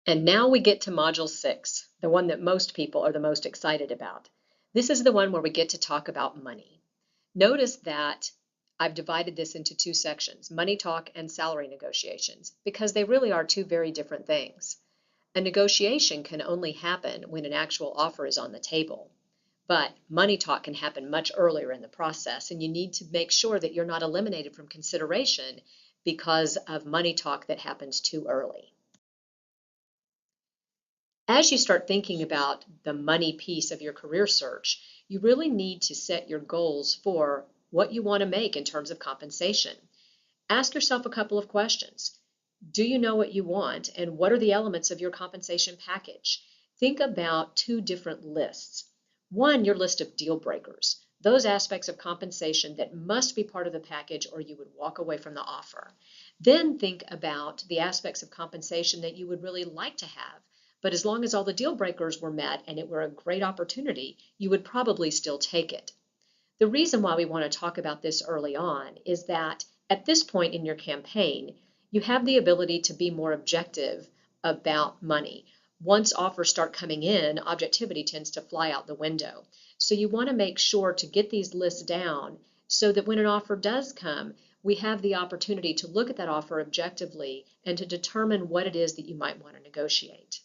And now we get to Module 6, the one that most people are the most excited about. This is the one where we get to talk about money. Notice that I've divided this into two sections, money talk and salary negotiations, because they really are two very different things. A negotiation can only happen when an actual offer is on the table. But money talk can happen much earlier in the process, and you need to make sure that you're not eliminated from consideration because of money talk that happens too early. As you start thinking about the money piece of your career search, you really need to set your goals for what you want to make in terms of compensation. Ask yourself a couple of questions. Do you know what you want, and what are the elements of your compensation package? Think about two different lists. One, your list of deal breakers, those aspects of compensation that must be part of the package or you would walk away from the offer. Then think about the aspects of compensation that you would really like to have, but as long as all the deal breakers were met and it were a great opportunity, you would probably still take it. The reason why we want to talk about this early on is that at this point in your campaign, you have the ability to be more objective about money. Once offers start coming in, objectivity tends to fly out the window. So you want to make sure to get these lists down so that when an offer does come, we have the opportunity to look at that offer objectively and to determine what it is that you might want to negotiate.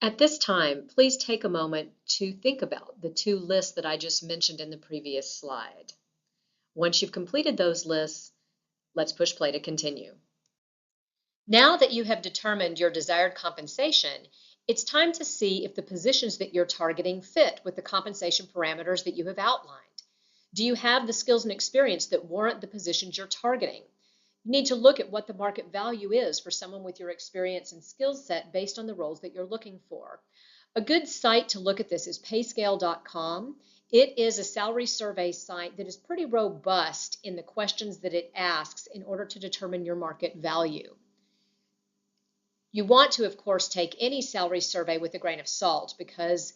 At this time, please take a moment to think about the two lists that I just mentioned in the previous slide. Once you've completed those lists, let's push play to continue. Now that you have determined your desired compensation, it's time to see if the positions that you're targeting fit with the compensation parameters that you have outlined. Do you have the skills and experience that warrant the positions you're targeting? You need to look at what the market value is for someone with your experience and skill set based on the roles that you're looking for. A good site to look at this is payscale.com. It is a salary survey site that is pretty robust in the questions that it asks in order to determine your market value. You want to, of course, take any salary survey with a grain of salt because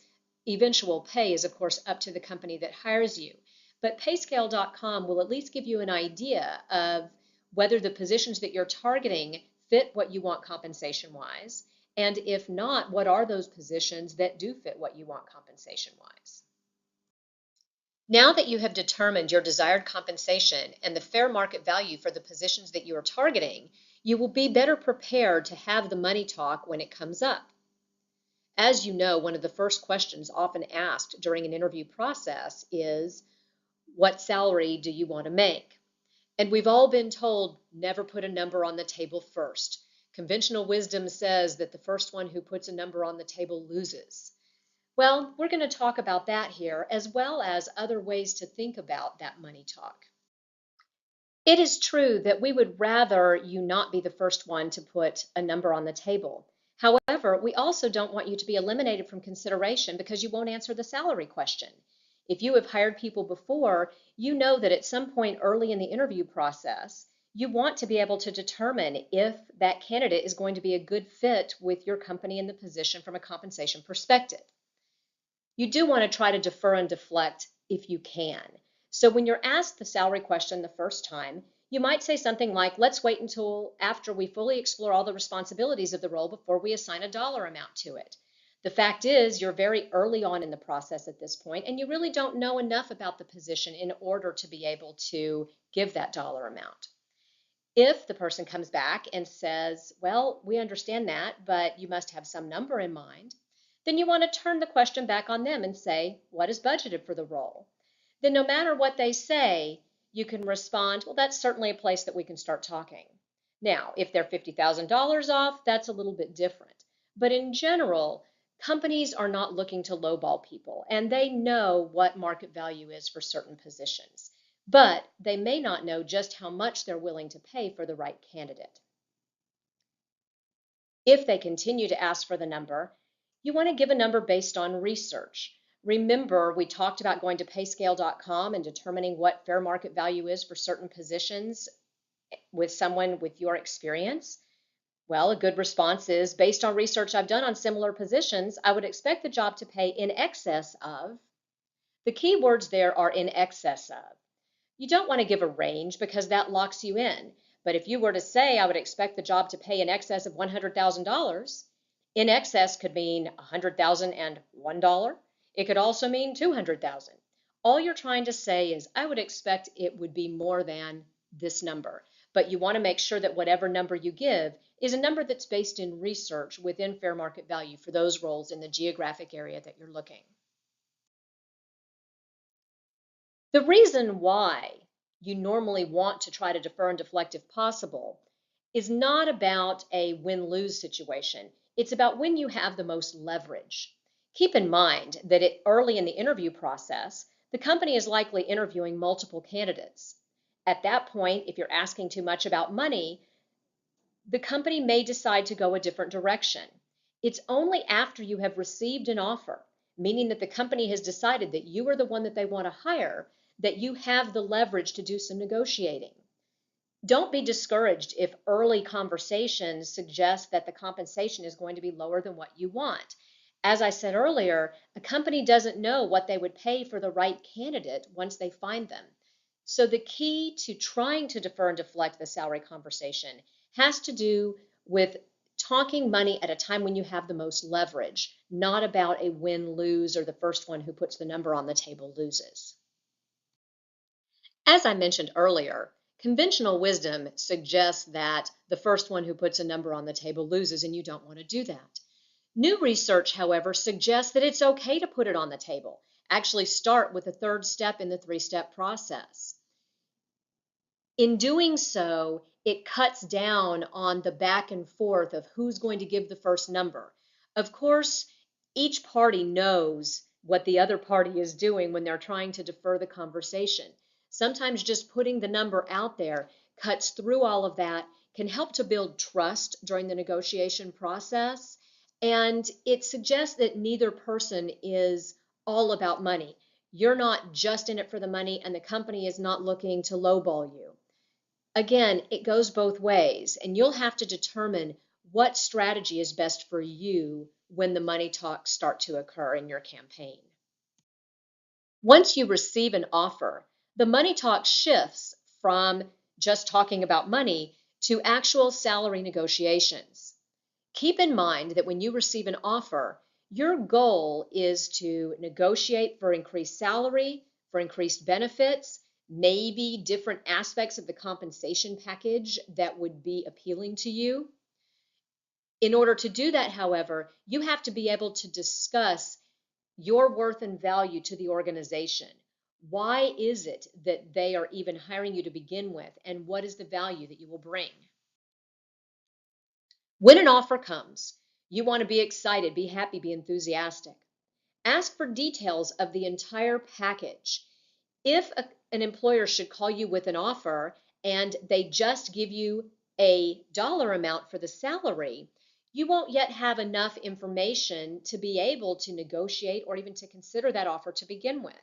eventual pay is, of course, up to the company that hires you. But payscale.com will at least give you an idea of whether the positions that you're targeting fit what you want compensation-wise, and if not, what are those positions that do fit what you want compensation-wise. Now that you have determined your desired compensation and the fair market value for the positions that you are targeting, you will be better prepared to have the money talk when it comes up. As you know, one of the first questions often asked during an interview process is, what salary do you want to make? And we've all been told, never put a number on the table first. Conventional wisdom says that the first one who puts a number on the table loses. Well, we're going to talk about that here, as well as other ways to think about that money talk. It is true that we would rather you not be the first one to put a number on the table. However, we also don't want you to be eliminated from consideration because you won't answer the salary question. If you have hired people before, you know that at some point early in the interview process, you want to be able to determine if that candidate is going to be a good fit with your company and the position from a compensation perspective. You do want to try to defer and deflect if you can. So when you're asked the salary question the first time, you might say something like, let's wait until after we fully explore all the responsibilities of the role before we assign a dollar amount to it. The fact is, you're very early on in the process at this point, and you really don't know enough about the position in order to be able to give that dollar amount. If the person comes back and says, well, we understand that, but you must have some number in mind, then you want to turn the question back on them and say, what is budgeted for the role? Then no matter what they say, you can respond, well, that's certainly a place that we can start talking. Now, if they're $50,000 off, that's a little bit different. But in general, companies are not looking to lowball people, and they know what market value is for certain positions. But they may not know just how much they're willing to pay for the right candidate. If they continue to ask for the number, you want to give a number based on research. Remember, we talked about going to payscale.com and determining what fair market value is for certain positions with someone with your experience. Well, a good response is, based on research I've done on similar positions, I would expect the job to pay in excess of. The key words there are in excess of. You don't want to give a range because that locks you in, But if you were to say, I would expect the job to pay in excess of $100,000, in excess could mean $100,001. It could also mean 200,000. All you're trying to say is, I would expect it would be more than this number. But you want to make sure that whatever number you give is a number that's based in research within fair market value for those roles in the geographic area that you're looking. The reason why you normally want to try to defer and deflect if possible is not about a win-lose situation. It's about when you have the most leverage. Keep in mind that early in the interview process, the company is likely interviewing multiple candidates. At that point, if you're asking too much about money, the company may decide to go a different direction. It's only after you have received an offer, meaning that the company has decided that you are the one that they want to hire, that you have the leverage to do some negotiating. Don't be discouraged if early conversations suggest that the compensation is going to be lower than what you want. As I said earlier, a company doesn't know what they would pay for the right candidate once they find them. So the key to trying to defer and deflect the salary conversation has to do with talking money at a time when you have the most leverage, not about a win-lose or the first one who puts the number on the table loses. As I mentioned earlier, conventional wisdom suggests that the first one who puts a number on the table loses, and you don't want to do that. New research, however, suggests that it's okay to put it on the table. Actually start with the third step in the three-step process. In doing so, it cuts down on the back and forth of who's going to give the first number. Of course, each party knows what the other party is doing when they're trying to defer the conversation. Sometimes just putting the number out there cuts through all of that, can help to build trust during the negotiation process, and it suggests that neither person is all about money. You're not just in it for the money, and the company is not looking to lowball you. Again, it goes both ways, and you'll have to determine what strategy is best for you when the money talks start to occur in your campaign. Once you receive an offer, the money talk shifts from just talking about money to actual salary negotiations. Keep in mind that when you receive an offer, your goal is to negotiate for increased salary, for increased benefits, maybe different aspects of the compensation package that would be appealing to you. In order to do that, however, you have to be able to discuss your worth and value to the organization. Why is it that they are even hiring you to begin with, and what is the value that you will bring? When an offer comes, you want to be excited, be happy, be enthusiastic. Ask for details of the entire package. If an employer should call you with an offer and they just give you a dollar amount for the salary, you won't yet have enough information to be able to negotiate or even to consider that offer to begin with.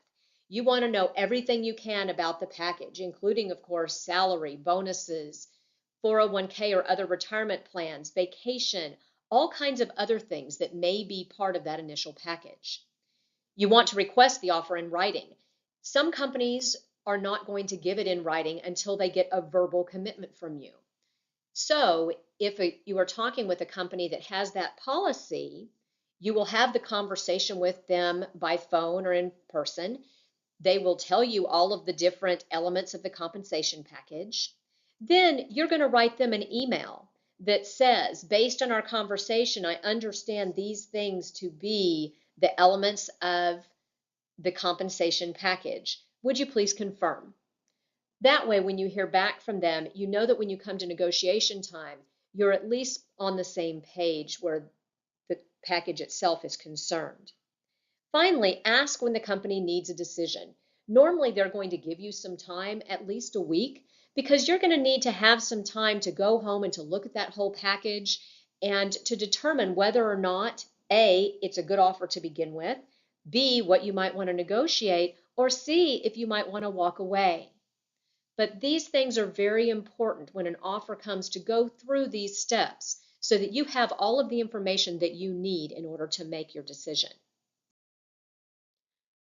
You want to know everything you can about the package, including, of course, salary, bonuses, 401k or other retirement plans, vacation, all kinds of other things that may be part of that initial package. You want to request the offer in writing. Some companies are not going to give it in writing until they get a verbal commitment from you. So if you are talking with a company that has that policy, you will have the conversation with them by phone or in person. They will tell you all of the different elements of the compensation package. Then you're going to write them an email that says, based on our conversation, I understand these things to be the elements of the compensation package. Would you please confirm? That way, when you hear back from them, you know that when you come to negotiation time, you're at least on the same page where the package itself is concerned. Finally, ask when the company needs a decision. Normally, they're going to give you some time, at least a week, because you're going to need to have some time to go home and to look at that whole package and to determine whether or not, A, it's a good offer to begin with, B, what you might want to negotiate, or C, if you might want to walk away. But these things are very important when an offer comes to go through these steps so that you have all of the information that you need in order to make your decision.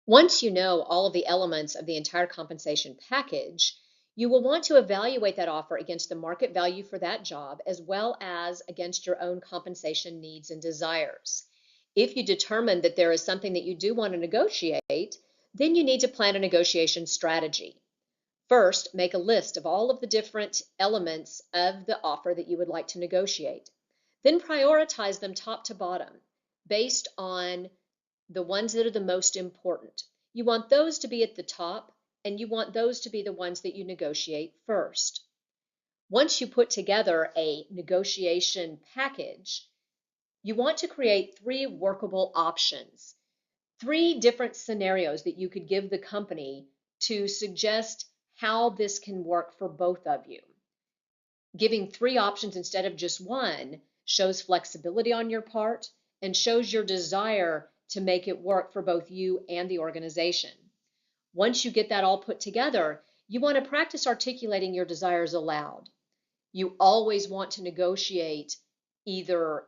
Once you know all of the elements of the entire compensation package, You will want to evaluate that offer against the market value for that job, as well as against your own compensation needs and desires. If you determine that there is something that you do want to negotiate, then you need to plan a negotiation strategy. First, make a list of all of the different elements of the offer that you would like to negotiate. Then prioritize them top to bottom based on the ones that are the most important. You want those to be at the top, and you want those to be the ones that you negotiate first. Once you put together a negotiation package, you want to create 3 workable options, 3 different scenarios that you could give the company to suggest how this can work for both of you. Giving 3 options instead of just one shows flexibility on your part and shows your desire to make it work for both you and the organization. Once you get that all put together, you want to practice articulating your desires aloud. You always want to negotiate either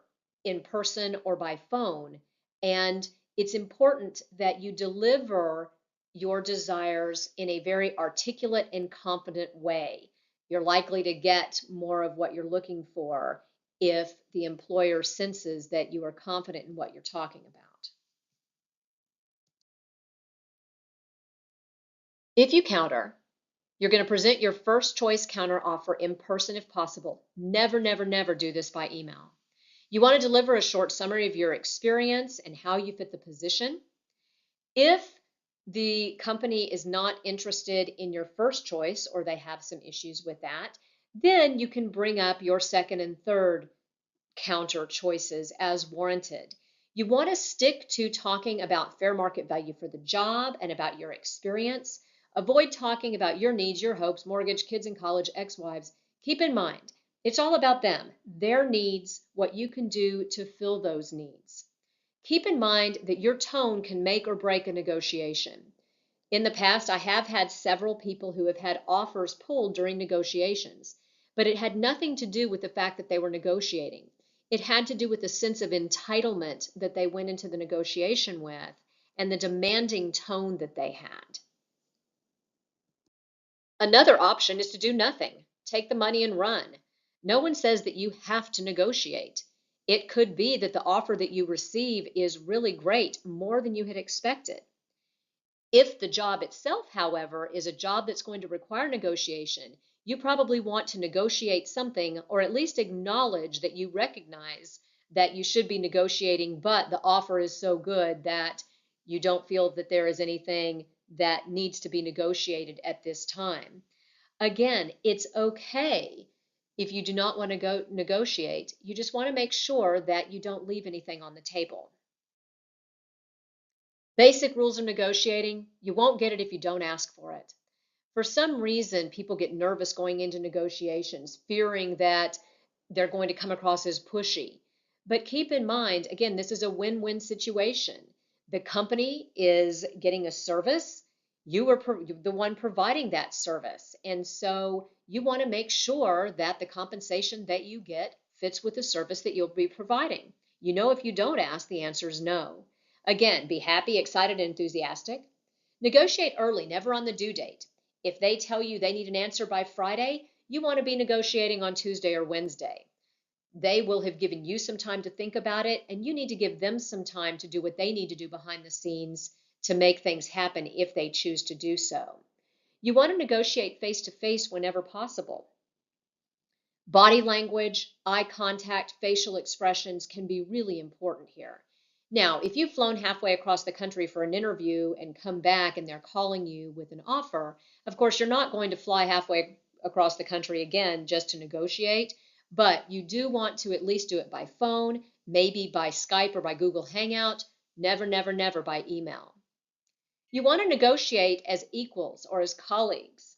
in person or by phone, and it's important that you deliver your desires in a very articulate and confident way. You're likely to get more of what you're looking for if the employer senses that you are confident in what you're talking about. If you counter, you're going to present your first choice counter offer in person if possible. Never, never, never do this by email. You want to deliver a short summary of your experience and how you fit the position. If the company is not interested in your first choice or they have some issues with that, then you can bring up your second and third counter choices as warranted. You want to stick to talking about fair market value for the job and about your experience. Avoid talking about your needs, your hopes, mortgage, kids in college, ex-wives. Keep in mind, it's all about them, their needs, what you can do to fill those needs. Keep in mind that your tone can make or break a negotiation. In the past, I have had several people who have had offers pulled during negotiations, but it had nothing to do with the fact that they were negotiating. It had to do with the sense of entitlement that they went into the negotiation with and the demanding tone that they had. Another option is to do nothing. Take the money and run. No one says that you have to negotiate. It could be that the offer that you receive is really great, more than you had expected. If the job itself, however, is a job that's going to require negotiation, you probably want to negotiate something, or at least acknowledge that you recognize that you should be negotiating, but the offer is so good that you don't feel that there is anything that needs to be negotiated at this time. Again, it's okay if you do not want to go negotiate. You just want to make sure that you don't leave anything on the table. Basic rules of negotiating: you won't get it if you don't ask for it. For some reason, people get nervous going into negotiations, fearing that they're going to come across as pushy. But keep in mind, again, this is a win-win situation. The company is getting a service. You are the one providing that service. And so you want to make sure that the compensation that you get fits with the service that you'll be providing. You know, if you don't ask, the answer is no. Again, be happy, excited, and enthusiastic. Negotiate early, never on the due date. If they tell you they need an answer by Friday, you want to be negotiating on Tuesday or Wednesday. They will have given you some time to think about it, and you need to give them some time to do what they need to do behind the scenes to make things happen if they choose to do so. You want to negotiate face-to-face whenever possible. Body language, eye contact, facial expressions can be really important here. Now, if you've flown halfway across the country for an interview and come back and they're calling you with an offer, of course, you're not going to fly halfway across the country again just to negotiate, but you do want to at least do it by phone, maybe by Skype or by Google Hangout, never, never, never by email. You want to negotiate as equals or as colleagues.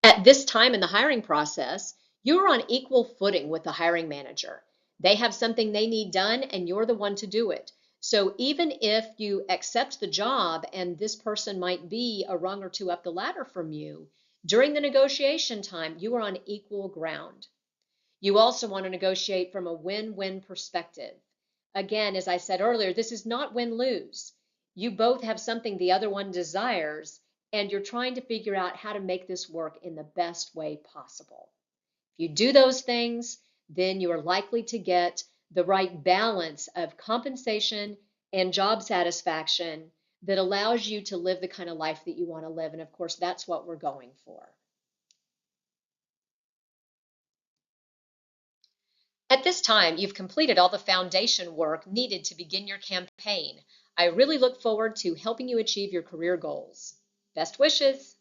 At this time in the hiring process, you're on equal footing with the hiring manager. They have something they need done, and you're the one to do it. So even if you accept the job and this person might be a rung or two up the ladder from you, during the negotiation time, you are on equal ground. You also want to negotiate from a win-win perspective. Again, as I said earlier, this is not win-lose. You both have something the other one desires, and you're trying to figure out how to make this work in the best way possible. If you do those things, then you are likely to get the right balance of compensation and job satisfaction that allows you to live the kind of life that you want to live. And of course, that's what we're going for. At this time, you've completed all the foundation work needed to begin your campaign. I really look forward to helping you achieve your career goals. Best wishes!